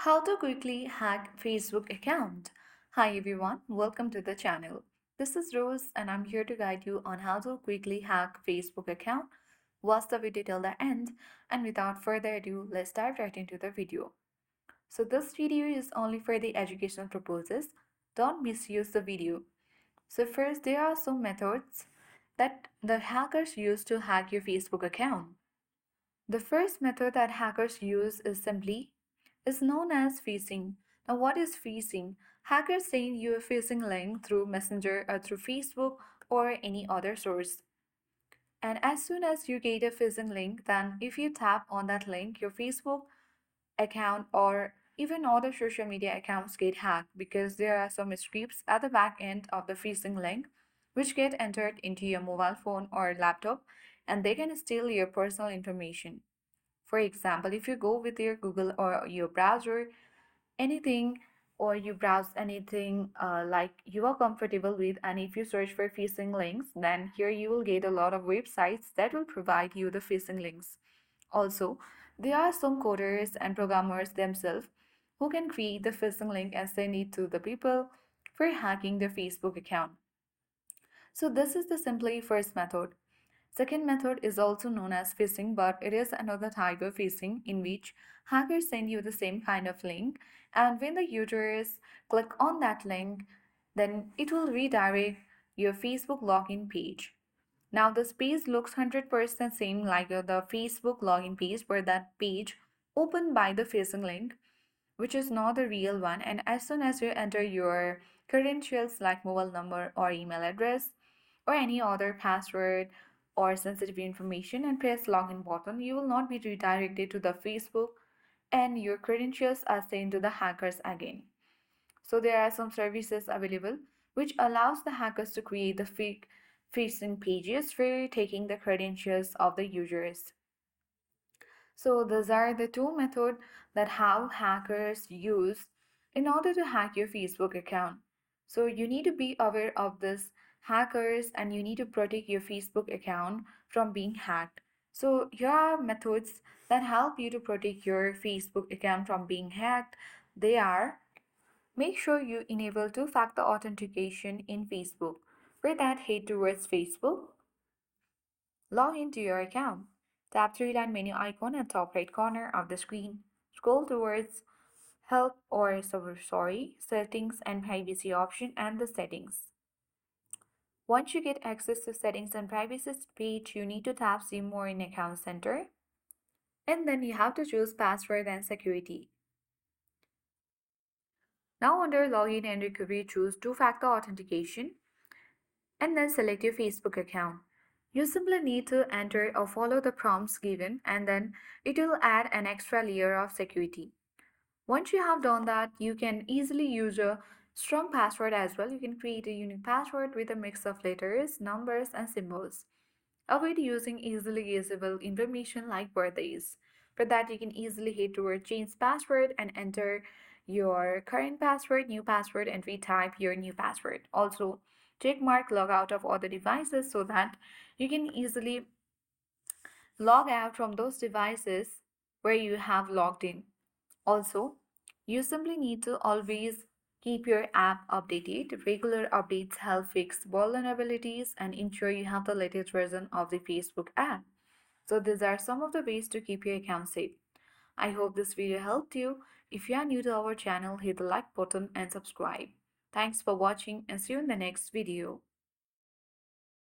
How to quickly hack Facebook account. Hi everyone, welcome to the channel. This is Rose and I'm here to guide you on how to quickly hack Facebook account. Watch the video till the end, and without further ado, let's dive right into the video. So this video is only for the educational purposes. Don't misuse the video. So first, there are some methods that the hackers use to hack your Facebook account. The first method that hackers use is known as phishing. Now, what is phishing? Hackers send you a phishing link through Messenger or through Facebook or any other source. And as soon as you get a phishing link, then if you tap on that link, your Facebook account or even other social media accounts get hacked because there are some scripts at the back end of the phishing link which get entered into your mobile phone or laptop, and they can steal your personal information. For example, if you go with your Google or your browser, anything, or you browse anything like you are comfortable with, and if you search for phishing links, then here you will get a lot of websites that will provide you the phishing links. Also, there are some coders and programmers themselves who can create the phishing link and send it to the people for hacking their Facebook account. So this is the simply first method. Second method is also known as phishing, but it is another type of phishing in which hackers send you the same kind of link, and when the users click on that link, then it will redirect your Facebook login page. Now this page looks 100% same like the Facebook login page, where that page opened by the phishing link, which is not the real one. And as soon as you enter your credentials like mobile number or email address or any other password or sensitive information and press login button, you will not be redirected to the Facebook, and your credentials are sent to the hackers again. So there are some services available which allows the hackers to create the fake phishing pages for taking the credentials of the users. So these are the two methods that how hackers use in order to hack your Facebook account. So you need to be aware of this hackers, and you need to protect your Facebook account from being hacked. So here are methods that help you to protect your Facebook account from being hacked. They are: make sure you enable two-factor authentication in Facebook. For that, head towards Facebook, log into your account. Tap three-line menu icon at top right corner of the screen. Scroll towards Help or Settings and Privacy option and the Settings. Once you get access to Settings and Privacy page, you need to tap See More in Account Center, and then you have to choose Password and Security. Now under Login and Recovery, choose Two-Factor Authentication and then select your Facebook account. You simply need to enter or follow the prompts given, and then it will add an extra layer of security. Once you have done that, you can easily use a strong password as well. You can create a unique password with a mix of letters, numbers, and symbols. Avoid using easily guessable information like birthdays. For that, you can easily head toward change password and enter your current password, new password, and retype your new password. Also, check mark log out of other devices so that you can easily log out from those devices where you have logged in. Also, you simply need to always keep your app updated. Regular updates help fix vulnerabilities and ensure you have the latest version of the Facebook app. So these are some of the ways to keep your account safe. I hope this video helped you. If you are new to our channel, hit the like button and subscribe. Thanks for watching, and see you in the next video.